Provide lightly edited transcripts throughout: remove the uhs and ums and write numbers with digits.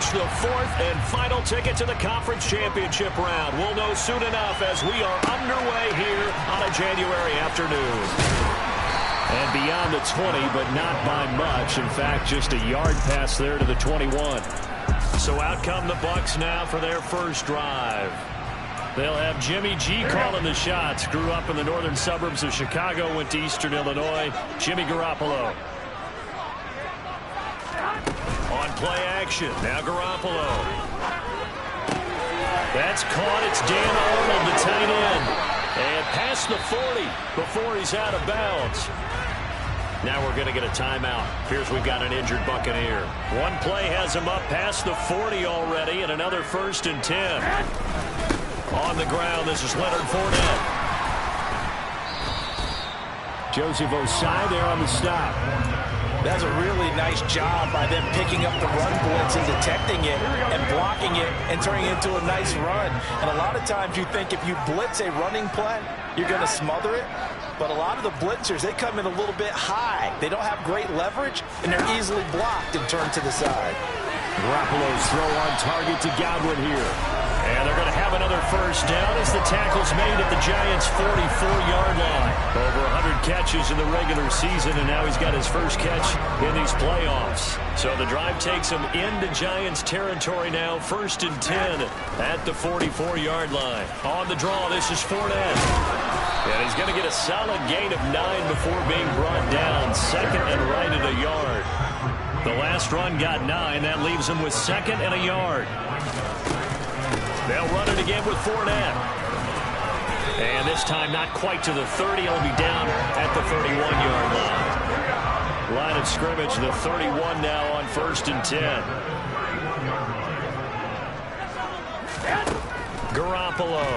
clinch the fourth and final ticket to the conference championship round. We'll know soon enough as we are underway here on a January afternoon. And beyond the 20, but not by much. In fact, just a yard pass there to the 21. So out come the Bucs now for their first drive. They'll have Jimmy G calling the shots. Grew up in the northern suburbs of Chicago, went to Eastern Illinois. Jimmy Garoppolo. On play action. Now Garoppolo. That's caught. It's Dan Arnold, the tight end. And past the 40 before he's out of bounds. Now we're going to get a timeout. Here's we've got an injured Buccaneer. One play has him up past the 40 already, and another 1st and 10. On the ground, this is Leonard Fournette. Joseph Osai there on the stop. That's a really nice job by them picking up the run blitz and detecting it and blocking it and turning it into a nice run. And a lot of times you think if you blitz a running play, you're going to smother it. But a lot of the blitzers, they come in a little bit high. They don't have great leverage, and they're easily blocked and turned to the side. Garoppolo's throw on target to Godwin here. And they're going to have another first down as the tackle's made at the Giants' 44-yard line. Over 100 catches in the regular season, and now he's got his first catch in these playoffs. So the drive takes him into Giants territory now, 1st and 10 at the 44-yard line. On the draw, this is Fournette. And he's going to get a solid gain of 9 before being brought down. 2nd and right at a yard. The last run got 9. That leaves him with 2nd and a yard. They'll run it again with Fournette. And this time not quite to the 30. He'll be down at the 31-yard line. Line of scrimmage, the 31 now on 1st and 10. Garoppolo.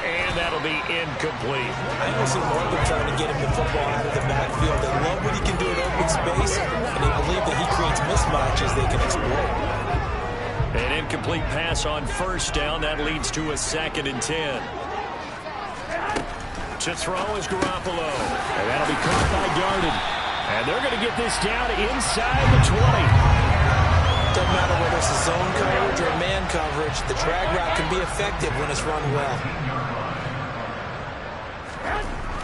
And that'll be incomplete. I almost see more of them trying to get him the football out of the backfield. They love what he can do in open space, and they believe that he creates mismatches they can exploit. An incomplete pass on 1st down. That leads to a 2nd and 10. To throw is Garoppolo. And that'll be caught by Darden. And they're going to get this down inside the 20. Doesn't matter whether it's a zone coverage or man coverage. The drag route can be effective when it's run well.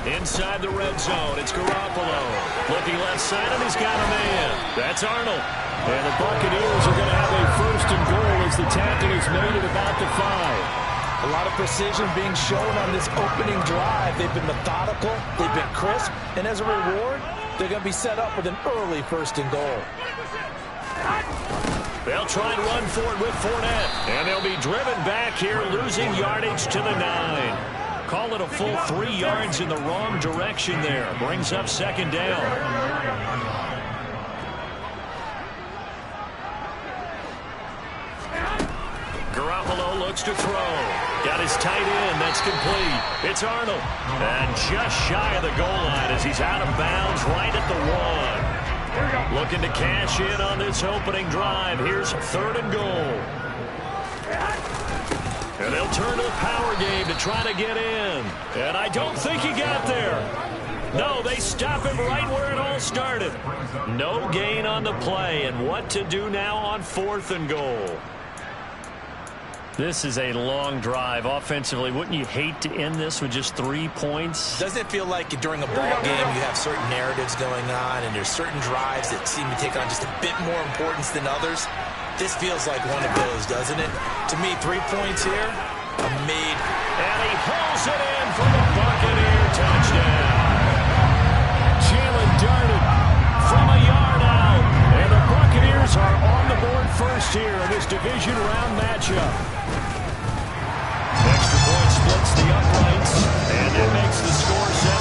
Inside the red zone, it's Garoppolo. Looking left side, and he's got a man. That's Arnold. And the Buccaneers are going to have a 1st and goal as the tackle is made at about the 5. A lot of precision being shown on this opening drive. They've been methodical, they've been crisp, and as a reward, they're going to be set up with an early 1st and goal. They'll try and run for it with Fournette. And they'll be driven back here, losing yardage to the 9. Call it a full 3 yards in the wrong direction there. Brings up 2nd down. Garoppolo looks to throw. Got his tight end. That's complete. It's Arnold. And just shy of the goal line as he's out of bounds right at the 1. Looking to cash in on this opening drive. Here's 3rd and goal. And they'll turn to the power game to try to get in. And I don't think he got there. No, they stop him right where it all started. No gain on the play. And what to do now on 4th and goal. This is a long drive offensively. Wouldn't you hate to end this with just 3 points? Doesn't it feel like during a ball game you have certain narratives going on and there's certain drives that seem to take on just a bit more importance than others? This feels like one of those, doesn't it? To me, 3 points here, made. And he pulls it in for the Buccaneer touchdown. Jalen Darden from a yard out. And the Buccaneers are on the board first here in this division round matchup. Extra point splits the uprights, and it makes the score 7-0.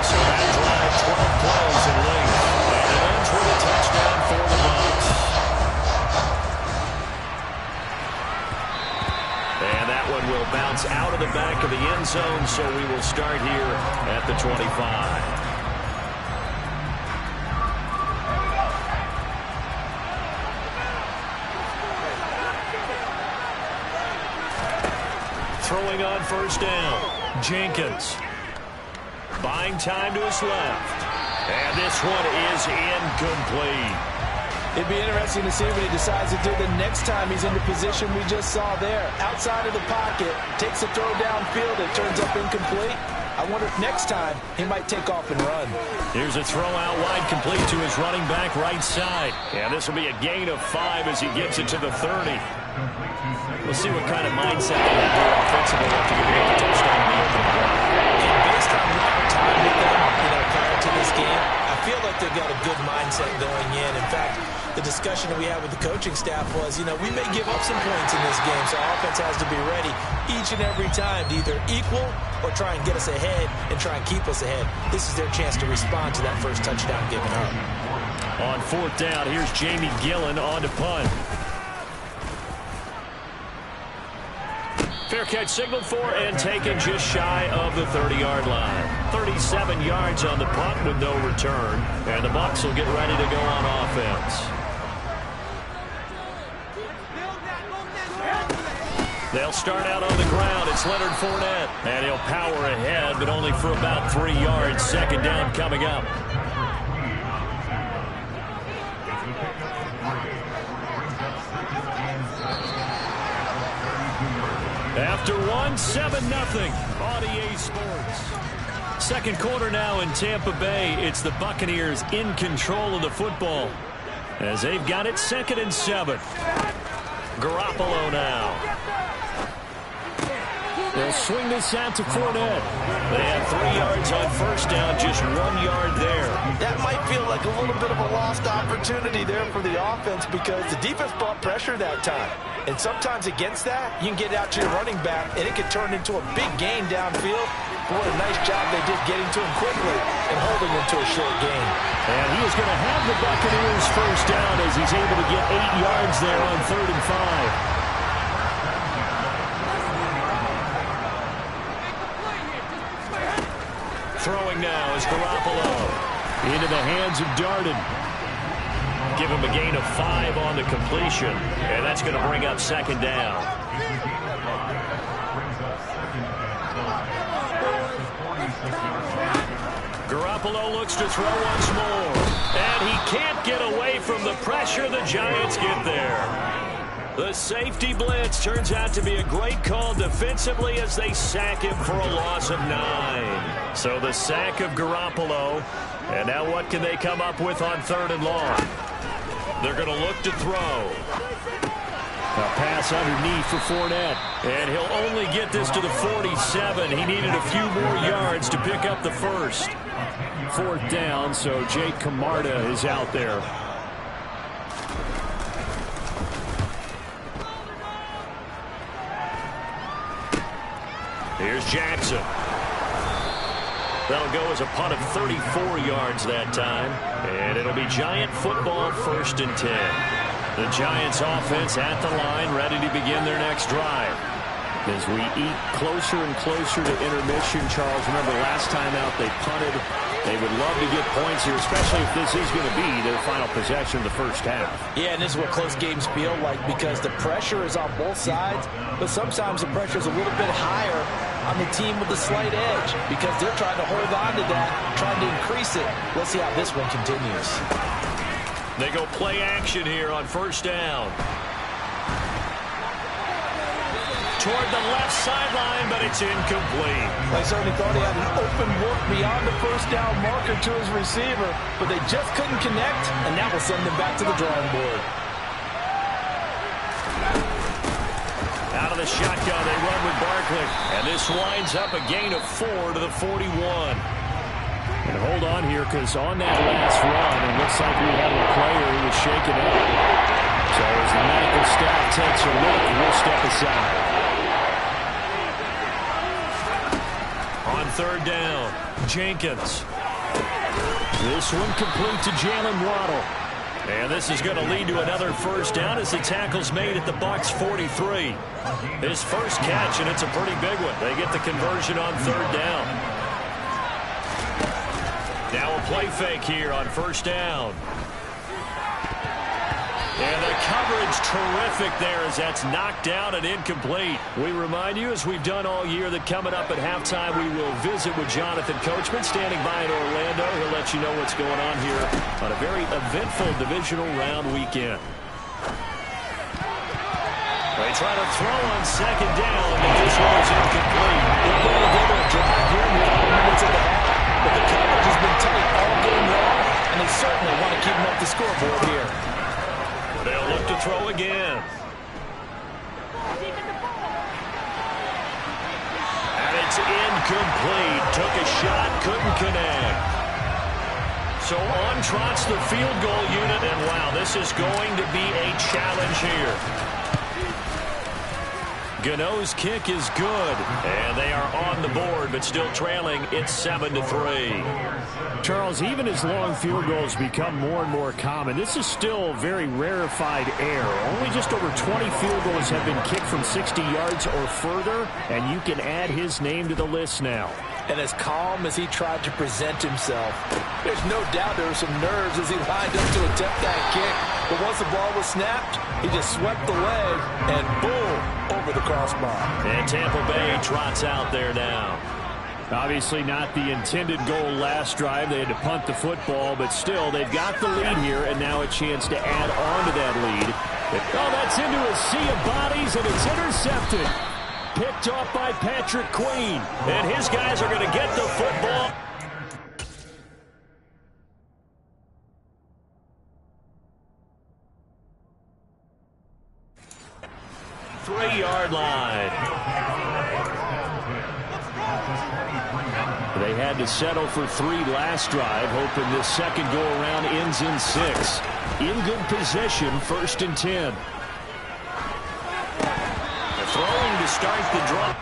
So that drive, 12 plays in length, and it ends with a touchdown for the Bucs. And that one will bounce out of the back of the end zone, so we will start here at the 25. Throwing on 1st down, Jenkins. Buying time to his left. And this one is incomplete. It'd be interesting to see what he decides to do the next time he's in the position we just saw there. Outside of the pocket, takes a throw downfield, it turns up incomplete. I wonder if next time he might take off and run. Here's a throw out wide, complete to his running back right side. And this will be a gain of 5 as he gets it to the 30. We'll see what kind of mindset they have here offensively after giving up a touchdown in the opening drive. Based on our time with them, prior to this game, I feel like they've got a good mindset going in. In fact, the discussion that we had with the coaching staff was, we may give up some points in this game, so our offense has to be ready each and every time to either equal or try and get us ahead and try and keep us ahead. This is their chance to respond to that first touchdown given up. On 4th down, here's Jamie Gillen on to punt. Fair catch signaled for and taken just shy of the 30-yard line. 37 yards on the punt with no return. And the Bucs will get ready to go on offense. They'll start out on the ground. It's Leonard Fournette. And he'll power ahead, but only for about 3 yards. 2nd down coming up. After 7-0 on EA Sports. Second quarter now in Tampa Bay. It's the Buccaneers in control of the football as they've got it 2nd and 7. Garoppolo now. They'll swing this out to Fournette. They have 3 yards on 1st down, just 1 yard there. That might feel like a little bit of a lost opportunity there for the offense because the defense brought pressure that time. And sometimes against that, you can get out to your running back, and it could turn into a big gain downfield. But what a nice job they did getting to him quickly and holding him to a short gain. And he is going to have the Buccaneers 1st down as he's able to get 8 yards there on 3rd and 5. Throwing now is Garoppolo. Into the hands of Darden. Give him a gain of 5 on the completion. And that's going to bring up 2nd down. Garoppolo looks to throw once more. And he can't get away from the pressure. The Giants get there. The safety blitz turns out to be a great call defensively as they sack him for a loss of 9. So the sack of Garoppolo. And now what can they come up with on 3rd and long? They're going to look to throw. A pass underneath for Fournette. And he'll only get this to the 47. He needed a few more yards to pick up the 1st. 4th down, so Jake Camarda is out there. Here's Jackson. That'll go as a punt of 34 yards that time. And it'll be Giant football 1st and 10. The Giants offense at the line, ready to begin their next drive. As we eat closer and closer to intermission, Charles, remember last time out they punted. They would love to get points here, especially if this is going to be their final possession of the 1st half. Yeah, and this is what close games feel like because the pressure is on both sides, but sometimes the pressure is a little bit higher on the team with the slight edge because they're trying to hold on to that, trying to increase it. Let's see how this one continues. They go play action here on 1st down. Toward the left sideline, but it's incomplete. I certainly thought he had an open look beyond the 1st down marker to his receiver, but they just couldn't connect, and that will send them back to the drawing board. Out of the shotgun, they run with Barkley, and this winds up a gain of 4 to the 41. And hold on here, because on that last run, it looks like we have a player who was shaken up. So as the medical staff takes a look, we'll step aside. On 3rd down, Jenkins. This one complete to Jalen Waddle. And this is going to lead to another 1st down as the tackle's made at the Bucs 43. His first catch, and it's a pretty big one. They get the conversion on 3rd down. Now a play fake here on 1st down. And the coverage terrific there as that's knocked down and incomplete. We remind you, as we've done all year, that coming up at halftime, we will visit with Jonathan Coachman standing by in Orlando. He'll let you know what's going on here on a very eventful divisional round weekend. They try to throw on second down, but this one is incomplete. They're going to go to a drive here in the final minutes of the half, but the coverage has been tight all game long, and they certainly want to keep them up the scoreboard here. They'll look to throw again. And it's incomplete. Took a shot, couldn't connect. So on trots the field goal unit, and wow, this is going to be a challenge here. Gano's kick is good, and they are on the board, but still trailing. It's 7-3. Charles, even as long field goals become more and more common, this is still very rarefied air. Only just over 20 field goals have been kicked from 60 yards or further, and you can add his name to the list now. And as calm as he tried to present himself, there's no doubt there were some nerves as he lined up to attempt that kick. But once the ball was snapped, he just swept the leg and boom, over the crossbar. And Tampa Bay trots out there now. Obviously not the intended goal last drive. They had to punt the football, but still they've got the lead here, and now a chance to add on to that lead. Oh, that's into a sea of bodies, and it's intercepted. Picked off by Patrick Queen. And his guys are going to get the football. Three-yard line. They had to settle for 3 last drive, hoping this second go-around ends in 6. In good position, 1st and 10. Throwing to start the drive.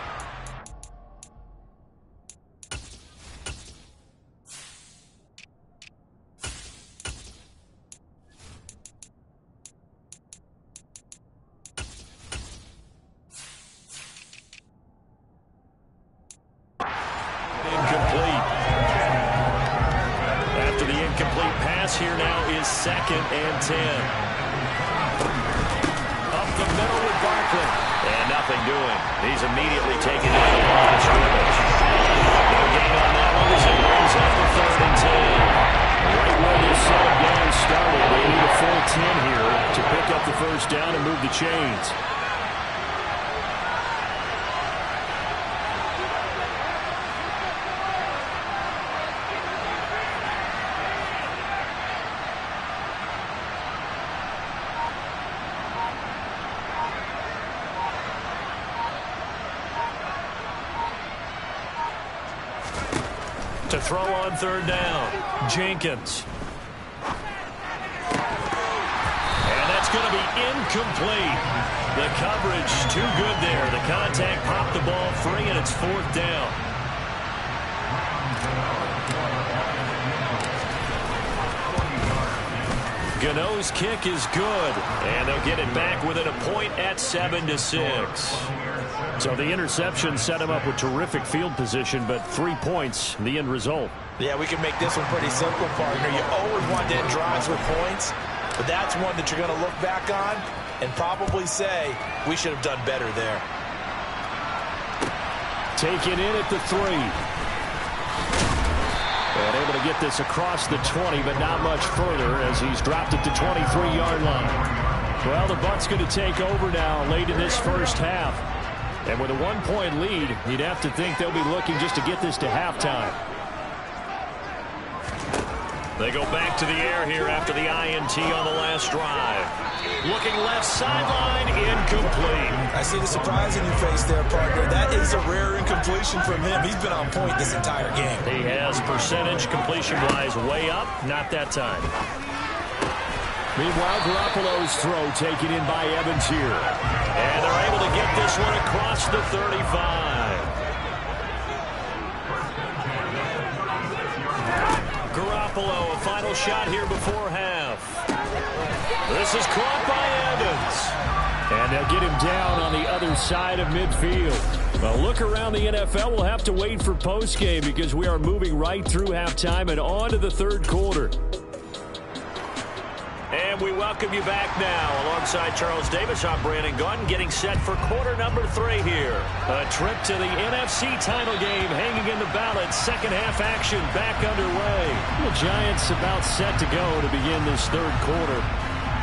Incomplete. After the incomplete pass, here now is 2nd and 10. Up the middle with Barkley. And nothing doing. He's immediately taken out of the line of scrimmage. No gain on that one as it brings up the 3rd and 10. Right where this second down started, they need a full 10 here to pick up the 1st down and move the chains. To throw on 3rd down, Jenkins. And that's going to be incomplete. The coverage too good there. The contact popped the ball free, and it's 4th down. Gano's kick is good, and they'll get it back within a point at 7-6. So the interception set him up with terrific field position, but 3 points, the end result. Yeah, we can make this one pretty simple, partner. You always want to end drives with points, but that's one that you're going to look back on and probably say, we should have done better there. Taken in at the 3. And able to get this across the 20, but not much further as he's dropped it to 23-yard line. Well, the Bucs going to take over now late in this first half. And with a 1-point lead, you'd have to think they'll be looking just to get this to halftime. They go back to the air here after the INT on the last drive. Looking left sideline, incomplete. I see the surprise in your face there, partner. That is a rare incompletion from him. He's been on point this entire game. He has percentage completion-wise way up. Not that time. Meanwhile, Garoppolo's throw taken in by Evans here. And they're able to get this one across the 35. Garoppolo, a final shot here before half. This is caught by Evans. And they'll get him down on the other side of midfield. Well, look around the NFL. We'll have to wait for postgame because we are moving right through halftime and on to the 3rd quarter. And we welcome you back now. Alongside Charles Davis, I'm Brandon Gunn, getting set for quarter number 3 here. A trip to the NFC title game hanging in the balance. Second half action back underway. The Giants about set to go to begin this third quarter.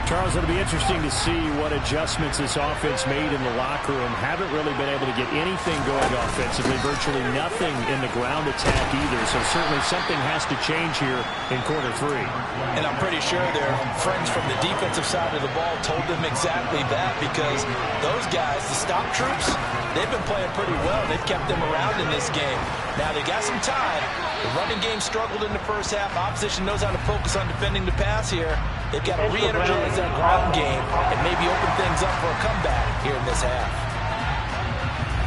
Charles, it'll be interesting to see what adjustments this offense made in the locker room. Haven't really been able to get anything going offensively, virtually nothing in the ground attack either. So certainly something has to change here in quarter 3. And I'm pretty sure their friends from the defensive side of the ball told them exactly that, because those guys, the stop troops, they've been playing pretty well. They've kept them around in this game. Now they got some time. The running game struggled in the first half. Opposition knows how to focus on defending the pass here. They've got to re-energize that ground game and maybe open things up for a comeback here in this half.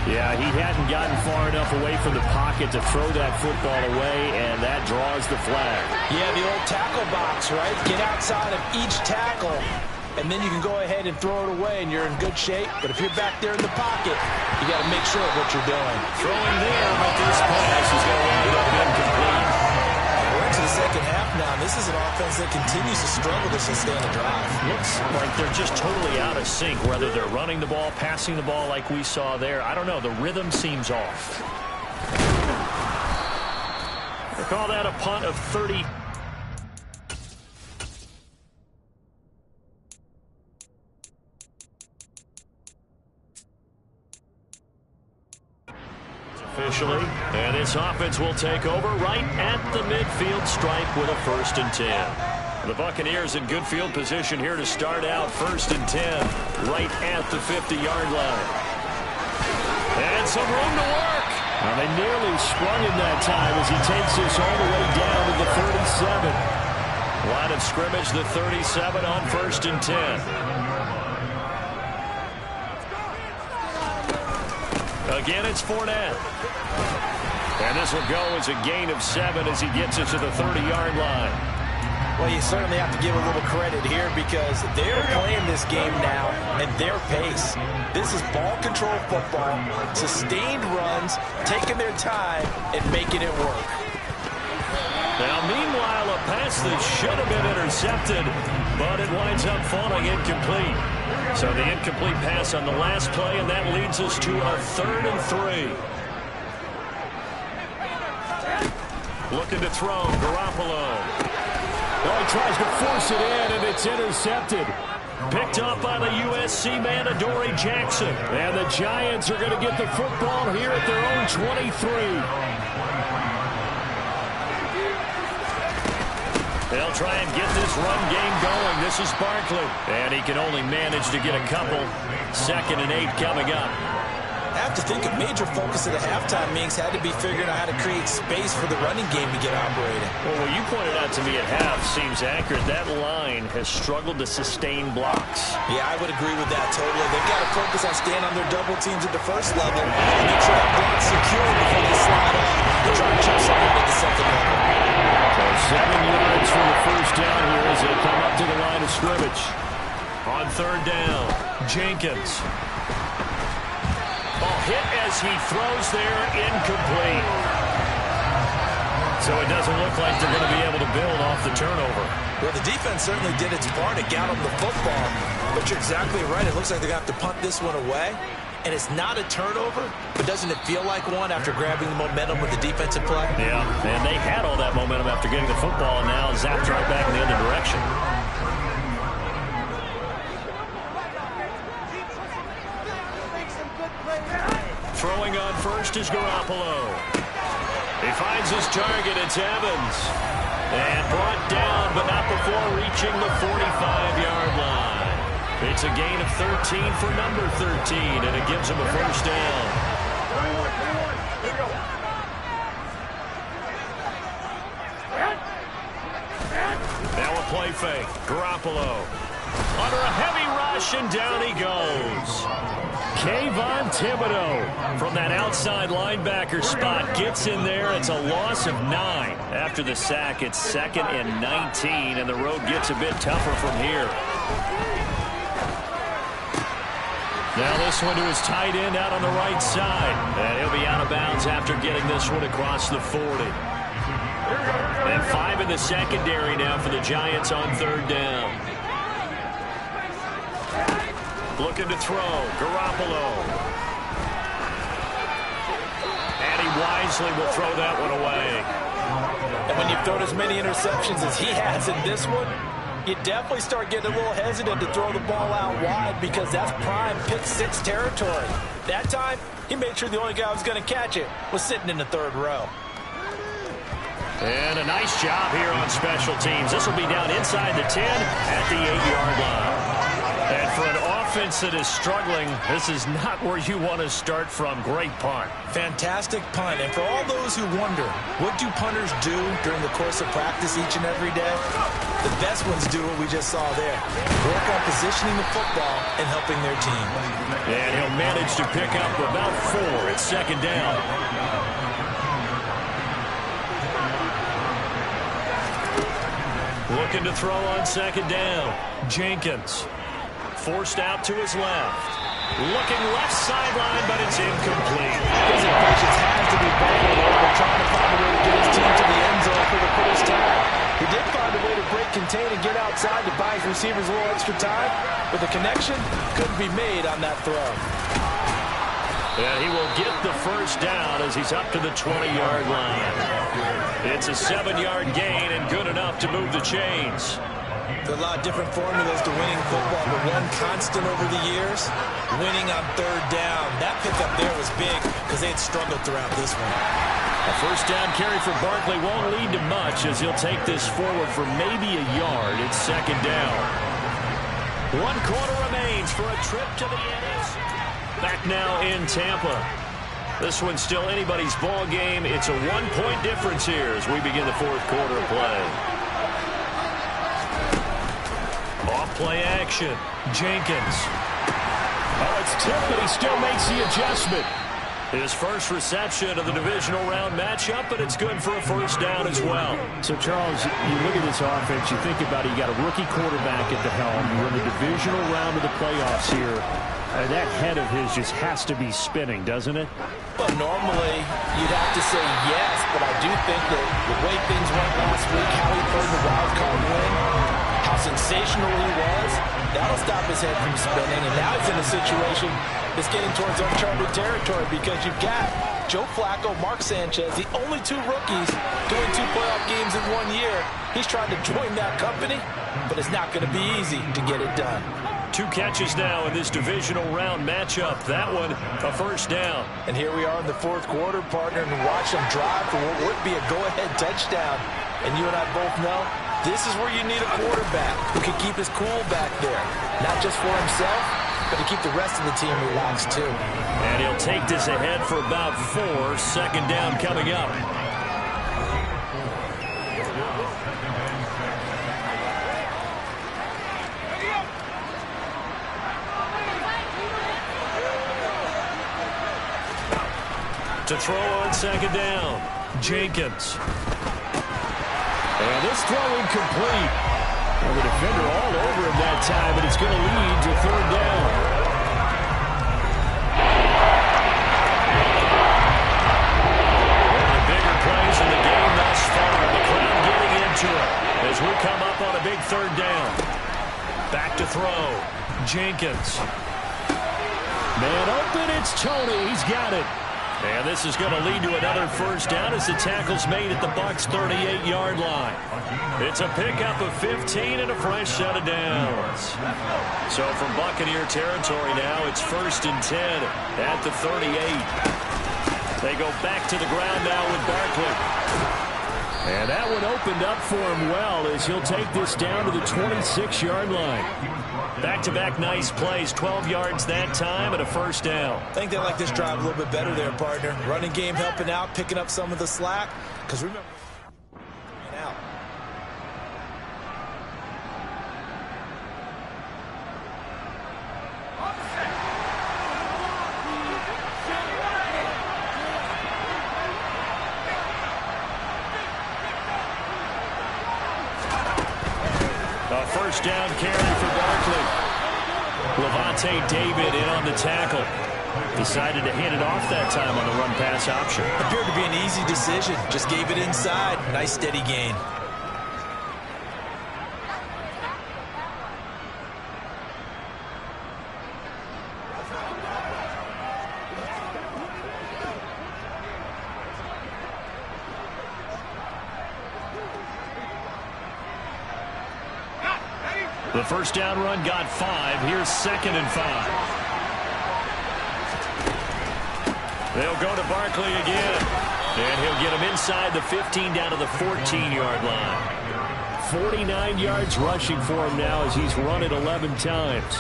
Yeah, he hadn't gotten far enough away from the pocket to throw that football away, and that draws the flag. Yeah, the old tackle box, right? Get outside of each tackle, and then you can go ahead and throw it away, and you're in good shape. But if you're back there in the pocket, you got to make sure of what you're doing. Throwing there, but this pass is going to wind up incomplete. We're into the second half now. This is an offense that continues to struggle to sustain a drive. Looks like they're just totally out of sync, whether they're running the ball, passing the ball like we saw there. I don't know. The rhythm seems off. They call that a punt of 30. Officially, and this offense will take over right at the midfield stripe with a 1st and 10. The Buccaneers in good field position here to start out. 1st and 10 right at the 50-yard line. And some room to work. Well, they nearly sprung him that time as he takes this all the way down to the 37. Line of scrimmage, the 37 on 1st and 10. Again, it's Fournette. And this will go as a gain of 7 as he gets it to the 30-yard line. Well, you certainly have to give a little credit here, because they're playing this game now at their pace. This is ball control football, sustained runs, taking their time and making it work. Now, meanwhile, a pass that should have been intercepted, but it winds up falling incomplete. So the incomplete pass on the last play, and that leads us to a 3rd and 3. Looking to throw, Garoppolo. Oh, he tries to force it in, and it's intercepted. Picked up by the USC man, Adoree Jackson. And the Giants are going to get the football here at their own 23. They'll try and get this run game going. This is Barkley. And he can only manage to get a couple. 2nd and 8 coming up. I have to think a major focus of the halftime meetings had to be figuring out how to create space for the running game to get operating. Well, what you pointed out to me at half seems accurate. That line has struggled to sustain blocks. Yeah, I would agree with that totally. They've got to focus on staying on their double teams at the first level and make sure that block's secure before they slide off and try to chip something at the second level. So 7 yards from the first down here as they come up to the line of scrimmage. On 3rd down, Jenkins. Ball hit as he throws there, incomplete. So it doesn't look like they're going to be able to build off the turnover. Well, the defense certainly did its part. It got them the football. But you're exactly right. It looks like they're going to have to punt this one away. And it's not a turnover, but doesn't it feel like one after grabbing the momentum with the defensive play? Yeah, and they had all that momentum after getting the football, and now zapped right back in the other direction. Throwing on 1st is Garoppolo. He finds his target. It's Evans. And brought down, but not before reaching the 45-yard line. It's a gain of 13 for number 13, and it gives him a 1st down. Now a play fake. Garoppolo under a heavy rush, and down he goes. Kayvon Thibodeau from that outside linebacker spot gets in there. It's a loss of 9. After the sack, it's 2nd and 19, and the road gets a bit tougher from here. Now this one to his tight end out on the right side. And he'll be out of bounds after getting this one across the 40. And 5 in the secondary now for the Giants on 3rd down. Looking to throw. Garoppolo. And he wisely will throw that one away. And when you've thrown as many interceptions as he has in this one, you definitely start getting a little hesitant to throw the ball out wide because that's prime pick six territory. That time, he made sure the only guy who was going to catch it was sitting in the third row. And a nice job here on special teams. This will be down inside the 10 at the 8-yard line. And for an offense that is struggling, this is not where you want to start from. Great punt. Fantastic punt. And for all those who wonder, what do punters do during the course of practice each and every day? The best ones do what we just saw there. Work on positioning the football and helping their team. And he'll manage to pick up about 4 at second down. Looking to throw on second down. Jenkins. Forced out to his left. Looking left sideline, but it's incomplete. His impatience has to be bottled over trying to find a way to get his team to the end zone for the first time. He did find a way to break contain and get outside to buy his receivers a little extra time, but the connection couldn't be made on that throw. And he will get the first down as he's up to the 20-yard line. It's a 7-yard gain and good enough to move the chains. There are a lot of different formulas to winning football, but one constant over the years, winning on third down. That pickup there was big because they had struggled throughout this one. A first down carry for Barkley won't lead to much as he'll take this forward for maybe a yard. It's second down. 1 quarter remains for a trip to the NFC. Back now in Tampa. This one's still anybody's ball game. It's a 1-point difference here as we begin the fourth quarter of play. Off-play action. Jenkins. Oh, it's tipped, but he still makes the adjustment. His first reception of the divisional round matchup, but it's good for a first down as well. So, Charles, you look at this offense, you think about it, you got a rookie quarterback at the helm. You're in the divisional round of the playoffs here. That head of his just has to be spinning, doesn't it? Well, normally you'd have to say yes, but I do think that the way things went last week, how he played the wild card win, how sensational he was, that'll stop his head from spinning. And now he's in a situation that's getting towards uncharted territory because you've got Joe Flacco, Mark Sanchez, the only 2 rookies doing 2 playoff games in 1 year. He's trying to join that company, but it's not going to be easy to get it done. 2 catches now in this divisional round matchup. That one, a first down. And here we are in the fourth quarter, partner, and watch him drive for what would be a go-ahead touchdown. And you and I both know this is where you need a quarterback who can keep his cool back there. Not just for himself, but to keep the rest of the team relaxed too. And he'll take this ahead for about 4. Second down coming up. To throw on second down, Jenkins. And this throw incomplete. Well, the defender all over him that time, but it's going to lead to third down. One of the bigger plays in the game thus far. The crowd getting into it as we come up on a big third down. Back to throw, Jenkins. Man open, it's Tony. He's got it. And this is going to lead to another first down as the tackle's made at the Bucs' 38-yard line. It's a pickup of 15 and a fresh set of downs. So from Buccaneer territory now, it's 1st and 10 at the 38. They go back to the ground now with Barkley. And that one opened up for him well as he'll take this down to the 26-yard line. Back-to-back nice plays, 12 yards that time and a first down. I think they like this drive a little bit better there, partner. Running game helping out, picking up some of the slack. Because remember, out. A first down carry for Barkley. Levante David in on the tackle. Decided to hand it off that time on the run-pass option. Appeared to be an easy decision. Just gave it inside. Nice steady gain. The first down run got 5. Here's 2nd and 5. They'll go to Barkley again. And he'll get him inside the 15 down to the 14-yard line. 49 yards rushing for him now as he's run it 11 times.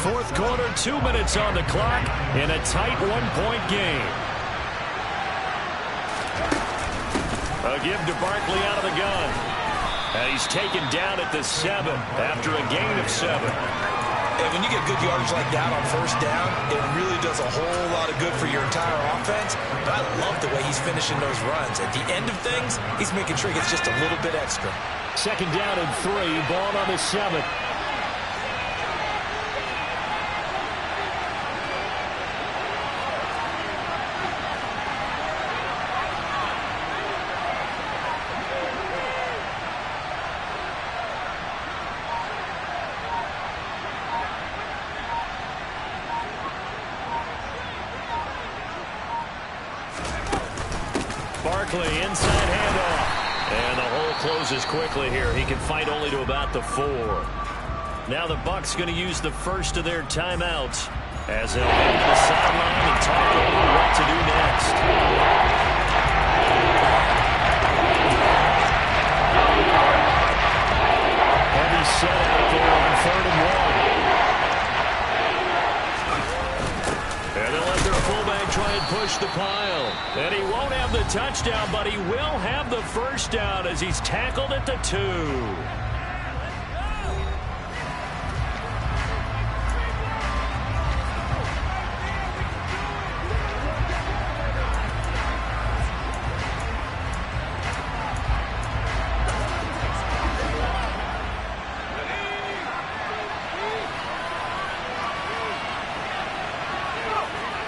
Fourth quarter, 2 minutes on the clock in a tight one-point game. A give to Barkley out of the gun. And he's taken down at the 7 after a gain of 7. And when you get good yardage like that on first down, it really does a whole lot of good for your entire offense. But I love the way he's finishing those runs. At the end of things, he's making sure he gets just a little bit extra. 2nd down and 3, ball on the 7. Barkley, inside handoff. And the hole closes quickly here. He can fight only to about the 4. Now the Bucs going to use the first of their timeouts as they'll head to the sideline and talk over what to do next. Heavy set out there on 3rd and 1. And they'll let their fullback try and push the pile. And he won't have the touchdown, but he will have the first down as he's tackled at the 2.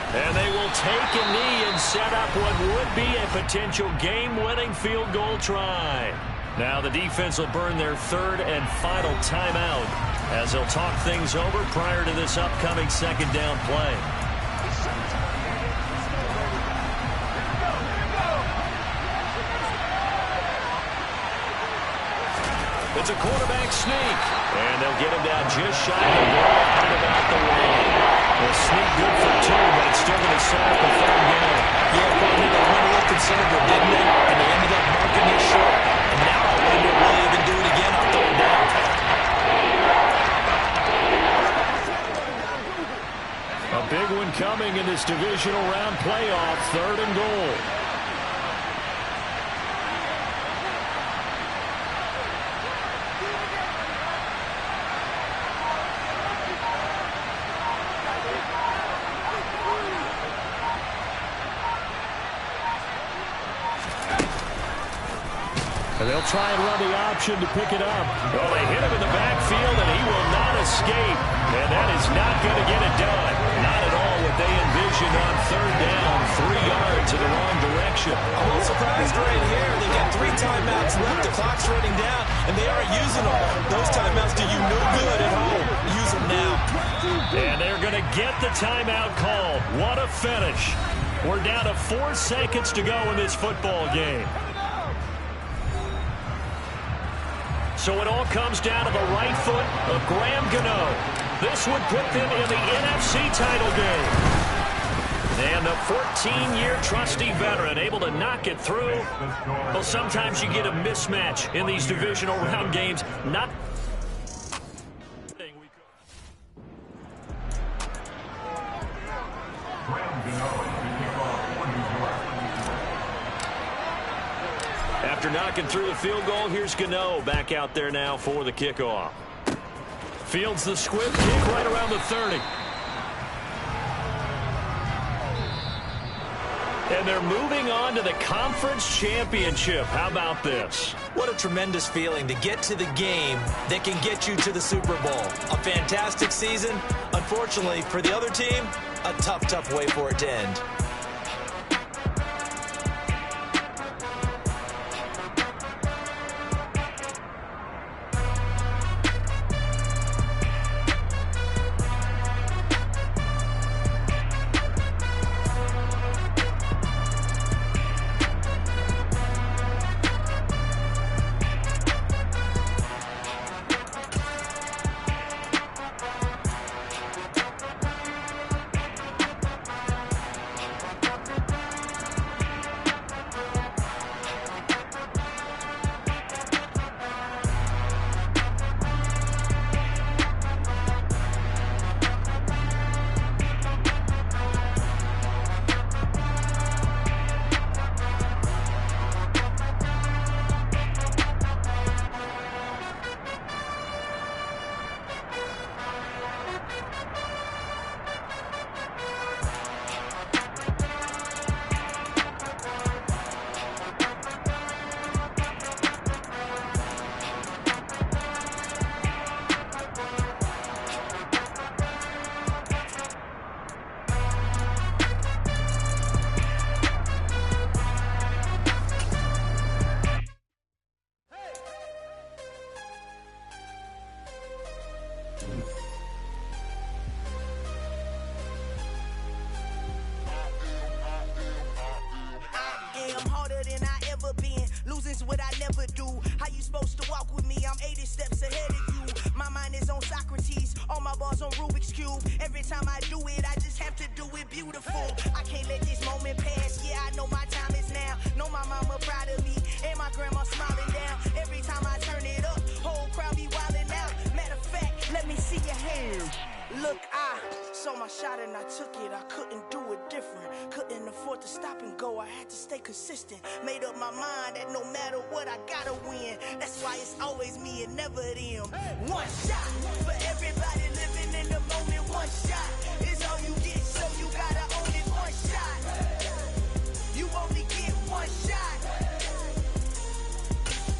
And they will take a knee and set up what would be a potential game-winning field goal try. Now the defense will burn their 3rd and final timeout as they'll talk things over prior to this upcoming 2nd down play. It's a quarterback sneak. And they'll get him down just shy of the ball out about the wall. Well, sneak good for 2, but it's still going to set up the 3rd down. Yeah, probably they went a little conservative, didn't they? And they ended up marking it short. And now I wonder will they even do it again on 3rd down. A big one coming in this divisional round playoff, 3rd and goal. And they'll try and run the option to pick it up. Well, they hit him in the backfield, and he will not escape. And that is not going to get it done. Not at all what they envisioned on 3rd down. 3 yards in the wrong direction. I'm a little surprised right here. They've got 3 timeouts left. The clock's running down, and they aren't using them. Those timeouts do you no good at home. Use them now. And they're going to get the timeout called. What a finish. We're down to 4 seconds to go in this football game. So it all comes down to the right foot of Graham Gano. This would put them in the NFC title game. And the 14-year trusty veteran able to knock it through. Well, sometimes you get a mismatch in these divisional round games. Not After knocking through the field goal, here's Gano back out there now for the kickoff. Fields the squib kick right around the 30. And they're moving on to the conference championship. How about this? What a tremendous feeling to get to the game that can get you to the Super Bowl. A fantastic season. Unfortunately, for the other team, a tough, tough way for it to end. is what I never do. How you supposed to walk with me? I'm 80 steps ahead of you. My mind is on Socrates, all my bars on Rubik's Cube. Every time I do it, I just have to do it beautiful. I can't let this moment pass, yeah, I know my time is now. Know my mama proud of me, and my grandma smiling down. Every time I turn it up, whole crowd be wildin' out. Matter of fact, let me see your hands. Look, I saw my shot and I took it. I couldn't do it different. Couldn't afford to stop and go. I had to stay consistent. Made up my mind that no matter what, I gotta win. That's why it's always me and never them. One shot for everybody living in the moment. One shot is all you get, so you gotta own it. One shot. You only get one shot.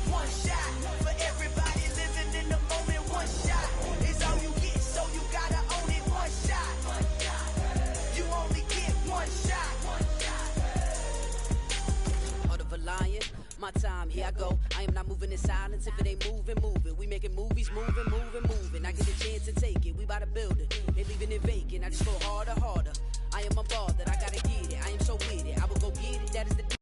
One shot for everybody living in the moment. One shot is all you get, so you gotta own it. One shot. You only get one shot. Heart of a lion, my time, here I go. I am not moving in silence. If it ain't moving, move it. We making movies, moving. I get a chance to take it. We bout to build it. They leaving it vacant. I just go harder. I am a ball that I gotta get it. I am so with it. I will go get it. That is the